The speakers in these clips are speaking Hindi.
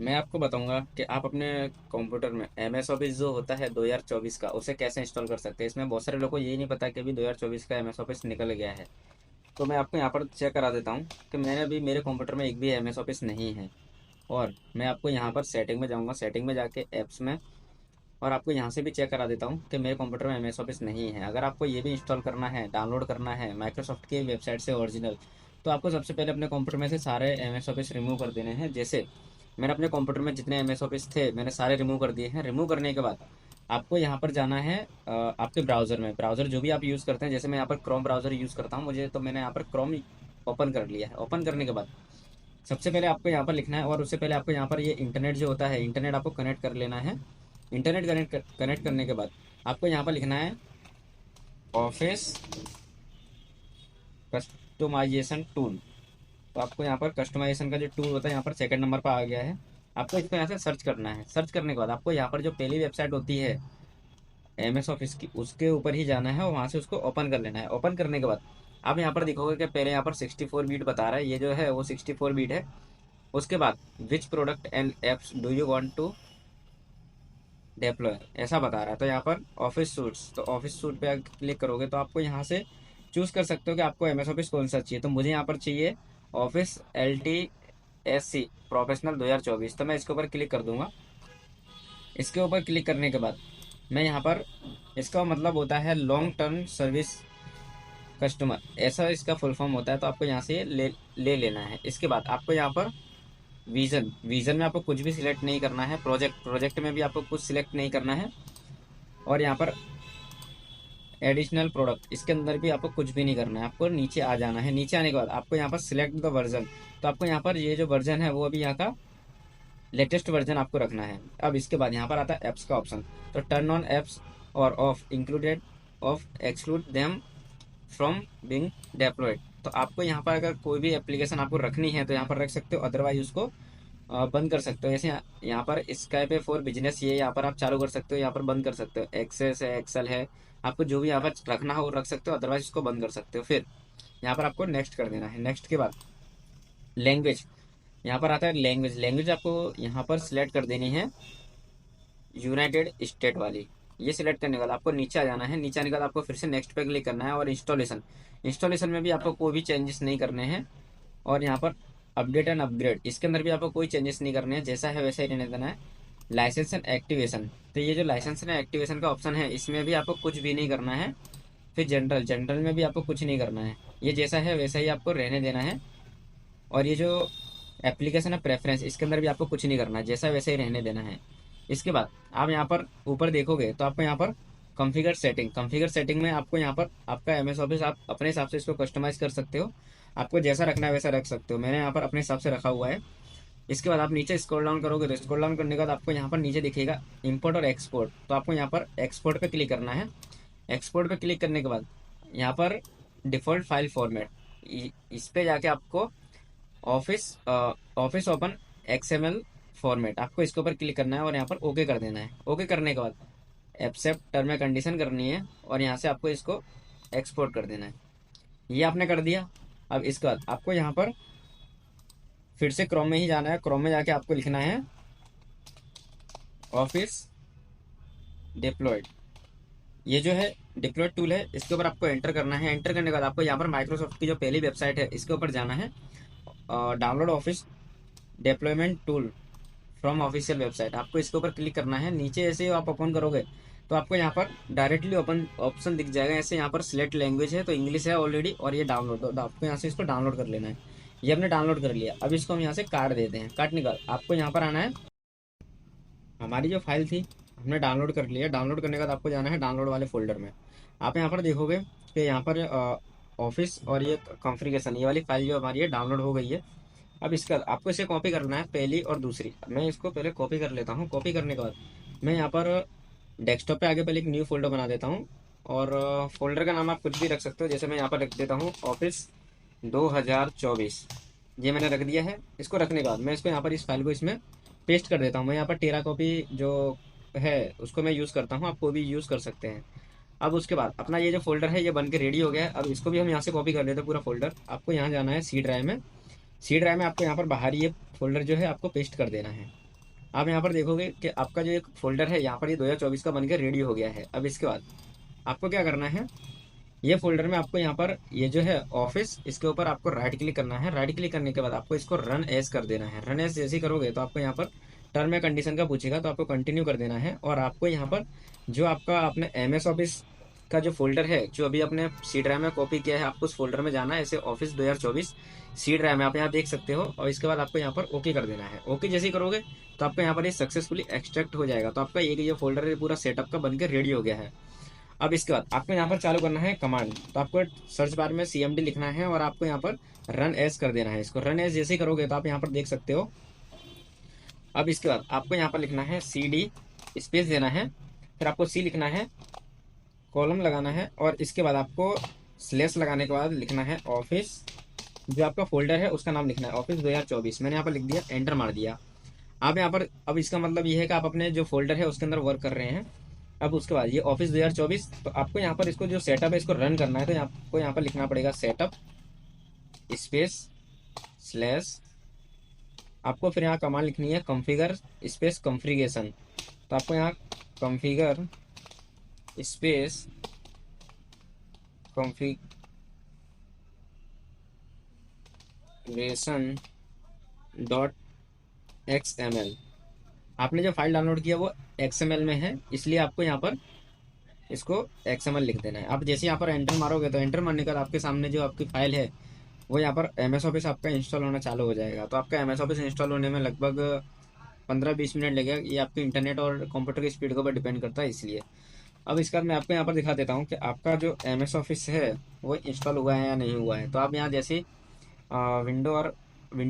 मैं आपको बताऊंगा कि आप अपने कंप्यूटर में एम एस ऑफिस जो होता है 2024 का उसे कैसे इंस्टॉल कर सकते हैं। इसमें बहुत सारे लोगों को यही नहीं पता कि अभी 2024 का एम एस ऑफिस निकल गया है। तो मैं आपको यहाँ पर चेक करा देता हूँ कि मैंने अभी मेरे कंप्यूटर में एक भी एम एस ऑफिस नहीं है। और मैं आपको यहाँ पर सेटिंग में जाऊँगा, सेटिंग में जाके ऐप्स में, और आपको यहाँ से भी चेक करा देता हूँ कि मेरे कंप्यूटर में एम एस ऑफिस नहीं है। अगर आपको ये भी इंस्टॉल करना है, डाउनलोड करना है माइक्रोसॉफ्ट की वेबसाइट से ओरिजिनल, तो आपको सबसे पहले अपने कंप्यूटर में से सारे एम एस ऑफिस रिमूव कर देने हैं। जैसे मैंने अपने कंप्यूटर में जितने एम एस ऑफिस थे मैंने सारे रिमूव कर दिए हैं। रिमूव करने के बाद आपको यहाँ पर जाना है आपके ब्राउज़र में। ब्राउज़र जो भी आप यूज़ करते हैं, जैसे मैं यहाँ पर क्रोम ब्राउज़र यूज़ करता हूँ, मुझे तो मैंने यहाँ पर क्रोम ओपन कर लिया है। ओपन करने के बाद सबसे पहले आपको यहाँ पर लिखना है, और उससे पहले आपको यहाँ पर ये इंटरनेट जो होता है, इंटरनेट आपको कनेक्ट कर लेना है। इंटरनेट कनेक्ट करने के बाद आपको यहाँ पर लिखना है ऑफिस कस्टमाइजेशन टूल। तो आपको यहाँ पर कस्टमाइजेशन का जो टूल होता है यहाँ पर सेकंड नंबर पर आ गया है। आपको इसको यहाँ से सर्च करना है। सर्च करने के बाद आपको यहाँ पर जो पहली वेबसाइट होती है एम एस ऑफिस की, उसके ऊपर ही जाना है और वहाँ से उसको ओपन कर लेना है। ओपन करने के बाद आप यहाँ पर देखोगे कि पहले यहाँ पर 64 बीट बता रहा है, ये जो है वो 64 बीट है। उसके बाद which product and apps do you want to deploy ऐसा बता रहा है। तो यहाँ पर ऑफिस सूट्स, तो ऑफिस सूट पे क्लिक करोगे तो आपको यहाँ से चूज कर सकते हो कि आपको एम एस ऑफिस कौन सा चाहिए। तो मुझे यहाँ पर चाहिए office L T S C professional 2024। तो मैं इसके ऊपर क्लिक कर दूंगा। इसके ऊपर क्लिक करने के बाद मैं यहाँ पर, इसका मतलब होता है लॉन्ग टर्म सर्विस कस्टमर, ऐसा इसका फुल फॉर्म होता है। तो आपको यहाँ से ले लेना है। इसके बाद आपको यहाँ पर विजन, विजन में आपको कुछ भी सिलेक्ट नहीं करना है। प्रोजेक्ट, प्रोजेक्ट में भी आपको कुछ सिलेक्ट नहीं करना है। और यहाँ पर एडिशनल प्रोडक्ट, इसके अंदर भी आपको कुछ भी नहीं करना है। आपको नीचे आ जाना है। नीचे आने के बाद आपको यहाँ पर सिलेक्ट द वर्जन, तो आपको यहाँ पर ये जो वर्जन है वो अभी यहाँ का लेटेस्ट वर्जन आपको रखना है। अब इसके बाद यहाँ पर आता है एप्स का ऑप्शन। तो टर्न ऑन एप्स और of included of exclude them from Bing deployed. तो आपको यहाँ पर अगर कोई भी एप्लीकेशन आपको रखनी है तो यहाँ पर रख सकते हो, अदरवाइज उसको बंद कर सकते हो। जैसे यहाँ पर स्काइप है फॉर बिजनेस, ये यहाँ पर आप चालू कर सकते हो, यहाँ पर बंद कर सकते हो। एक्सेस है, एक्सेल है, आपको जो भी यहाँ पर रखना हो वो रख सकते हो, अदरवाइज इसको बंद कर सकते हो। फिर यहाँ पर आपको नेक्स्ट कर देना है। नेक्स्ट के बाद लैंग्वेज, यहाँ पर आता है लैंग्वेज। लैंग्वेज आपको यहाँ पर सिलेक्ट कर देनी है यूनाइटेड स्टेट वाली। ये सिलेक्ट करने के बाद आपको नीचे आ जाना है। नीचे आने के बाद आपको फिर से नेक्स्ट पे क्लिक करना है। और इंस्टॉलेशन, इंस्टॉलेशन में भी आपको कोई भी चेंजेस नहीं करने हैं। और यहाँ पर अपडेट एंड अपग्रेड, इसके अंदर भी आपको कोई चेंजेस नहीं करने हैं, जैसा है वैसा ही रहने देना है। लाइसेंस एंड एक्टिवेशन, तो ये जो लाइसेंस एंड एक्टिवेशन का ऑप्शन है इसमें भी आपको कुछ भी नहीं करना है। फिर जनरल, जनरल में भी आपको कुछ नहीं करना है। ये जैसा है वैसा ही आपको रहने देना है। और ये जो एप्लीकेशन है प्रेफरेंस, इसके अंदर भी आपको कुछ नहीं करना है, जैसा वैसे ही रहने देना है। इसके बाद आप यहाँ पर ऊपर देखोगे तो आपको यहाँ पर कॉन्फ़िगर सेटिंग, कॉन्फ़िगर सेटिंग में आपको यहाँ पर आपका एम एस ऑफिस आप अपने हिसाब से इसको कस्टमाइज कर सकते हो। आपको जैसा रखना है वैसा रख सकते हो। मैंने यहाँ पर अपने हिसाब से रखा हुआ है। इसके बाद आप नीचे स्क्रॉल डाउन करोगे तो स्क्रॉल डाउन करने के बाद आपको यहाँ पर नीचे दिखेगा इंपोर्ट और एक्सपोर्ट। तो आपको यहाँ पर एक्सपोर्ट पे क्लिक करना है। एक्सपोर्ट पे क्लिक करने के बाद यहाँ पर डिफ़ॉल्ट फाइल फॉर्मेट, इस पे जाके आपको office office open XML format, आपको इसके ऊपर क्लिक करना है और यहाँ पर ओके कर देना है। ओके करने के बाद एक्सेप्ट टर्म एंड कंडीशन करनी है और यहाँ से आपको इसको एक्सपोर्ट कर देना है। ये आपने कर दिया। अब इसके बाद आपको यहाँ पर फिर से क्रोम में ही जाना है। क्रोम में जाके आपको लिखना है ऑफिस डिप्लॉयड। ये जो है डिप्लॉयड टूल है, इसके ऊपर आपको एंटर करना है। एंटर करने के बाद आपको यहाँ पर माइक्रोसॉफ्ट की जो पहली वेबसाइट है इसके ऊपर जाना है। Download office deployment tool from official website, आपको इसके ऊपर क्लिक करना है। नीचे ऐसे ही आप ओपन करोगे तो आपको यहाँ पर डायरेक्टली ओपन ऑप्शन दिख जाएगा। ऐसे यहाँ पर सिलेक्ट लैंग्वेज है तो इंग्लिश है ऑलरेडी, और ये डाउनलोड, तो आपको यहाँ से इसको डाउनलोड कर लेना है। ये हमने डाउनलोड कर लिया। अब इसको हम यहाँ से काट देते हैं। काटने के बाद आपको यहाँ पर आना है। हमारी जो फाइल थी हमने डाउनलोड कर लिया। डाउनलोड करने के बाद आपको जाना है डाउनलोड वाले फोल्डर में। आप यहाँ पर देखोगे कि यहाँ पर ऑफिस और ये कॉन्फ़िगरेशन, ये वाली फाइल जो हमारी है डाउनलोड हो गई है। अब इसका आपको इसे कॉपी करना है, पहली और दूसरी। मैं इसको पहले कॉपी कर लेता हूँ। कॉपी करने के बाद मैं यहाँ पर डेस्कटॉप पे आगे पहले एक न्यू फोल्डर बना देता हूँ। और फोल्डर का नाम आप कुछ भी रख सकते हो, जैसे मैं यहाँ पर रख देता हूँ ऑफिस 2024। ये मैंने रख दिया है। इसको रखने के बाद मैं इसको यहाँ पर इस फाइल को इसमें पेस्ट कर देता हूँ। मैं यहाँ पर टेरा कॉपी जो है उसको मैं यूज़ करता हूँ, आप कोई भी यूज़ कर सकते हैं। अब उसके बाद अपना ये जो फोल्डर है ये बन के रेडी हो गया है। अब इसको भी हम यहाँ से कॉपी कर लेते हैं पूरा फोल्डर। आपको यहाँ जाना है सी ड्राइव में। सी ड्राइव में आपको यहाँ पर बाहर ये फोल्डर जो है आपको पेस्ट कर देना है। आप यहाँ पर देखोगे कि आपका जो एक फोल्डर है यहाँ पर ये 2024 का बनकर रेडी हो गया है। अब इसके बाद आपको क्या करना है, ये फोल्डर में आपको यहाँ पर ये जो है ऑफिस, इसके ऊपर आपको राइट क्लिक करना है। राइट क्लिक करने के बाद आपको इसको रन एज कर देना है। रन एज जैसे ही करोगे तो आपको यहाँ पर टर्म या कंडीशन का पूछेगा, तो आपको कंटिन्यू कर देना है। और आपको यहाँ पर जो आपका आपने एमएस ऑफिस का जो फोल्डर है जो अभी अपने सी ड्राइव में कॉपी किया है, आपको उस फोल्डर में जाना है। ऐसे ऑफिस 2024 सी ड्राइव में आप यहाँ देख सकते हो। और इसके बाद आपको यहाँ पर ओके कर देना है। ओके जैसे ही करोगे तो आपका यहाँ पर ये सक्सेसफुली एक्सट्रैक्ट हो जाएगा। तो आपका ये फोल्डर है पूरा सेटअप का बनकर रेडी हो गया है। अब इसके बाद आपको यहाँ पर चालू करना है कमांड। तो आपको सर्च बार में CMD लिखना है और आपको यहाँ पर रन एज कर देना है। इसको रन एज जैसे ही करोगे तो आप यहाँ पर देख सकते हो। अब इसके बाद आपको यहाँ पर लिखना है CD, स्पेस देना है, फिर आपको C लिखना है, कॉलम लगाना है, और इसके बाद आपको स्लेश लगाने के बाद लिखना है ऑफिस, जो आपका फोल्डर है उसका नाम लिखना है ऑफिस 2024। मैंने यहाँ पर लिख दिया, एंटर मार दिया। आप यहाँ पर, अब इसका मतलब ये है कि आप अपने जो फोल्डर है उसके अंदर वर्क कर रहे हैं। अब उसके बाद ये ऑफिस 2024, तो आपको यहाँ पर इसको जो सेटअप है इसको रन करना है। तो आपको यहाँ पर लिखना पड़ेगा सेटअप स्पेस स्लैश, आपको फिर यहाँ कमांड लिखनी है कॉन्फ़िगर स्पेस कॉन्फ़िगरेशन। तो आपको यहाँ configure space configuration dot XML, आपने जो फाइल डाउनलोड किया वो XML में है, इसलिए आपको यहाँ पर इसको XML लिख देना है। आप जैसे यहाँ पर एंटर मारोगे तो एंटर मारने के बाद आपके सामने जो आपकी फाइल है वो यहाँ पर MS ऑफिस आपका इंस्टॉल होना चालू हो जाएगा। तो आपका MS ऑफिस इंस्टॉल होने में लगभग 15-20 मिनट लगेगा। ये आपके इंटरनेट और कंप्यूटर की स्पीड के ऊपर डिपेंड करता है, इसलिए। अब इसके बाद मैं आपको यहाँ पर दिखा देता हूँ कि आपका जो MS ऑफिस है वो इंस्टॉल हुआ है या नहीं हुआ है। तो आप यहाँ जैसे विंडो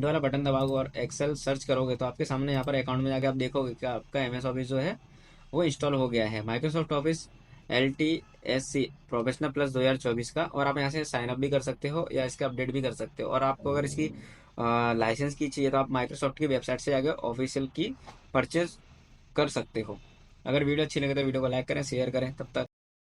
वाला बटन दबाओगे और एक्सेल सर्च करोगे तो आपके सामने यहाँ पर अकाउंट में जाके आप देखोगे कि आपका MS ऑफिस जो है वो इंस्टॉल हो गया है, Microsoft office LTSC professional plus 2024 का। और आप यहाँ से साइन अप भी कर सकते हो या इसका अपडेट भी कर सकते हो। और आपको अगर इसकी लाइसेंस की चाहिए तो आप माइक्रोसॉफ्ट की वेबसाइट से जाकर ऑफिशियल की परचेज कर सकते हो। अगर वीडियो अच्छी लगे तो वीडियो को लाइक करें, शेयर करें। तब तक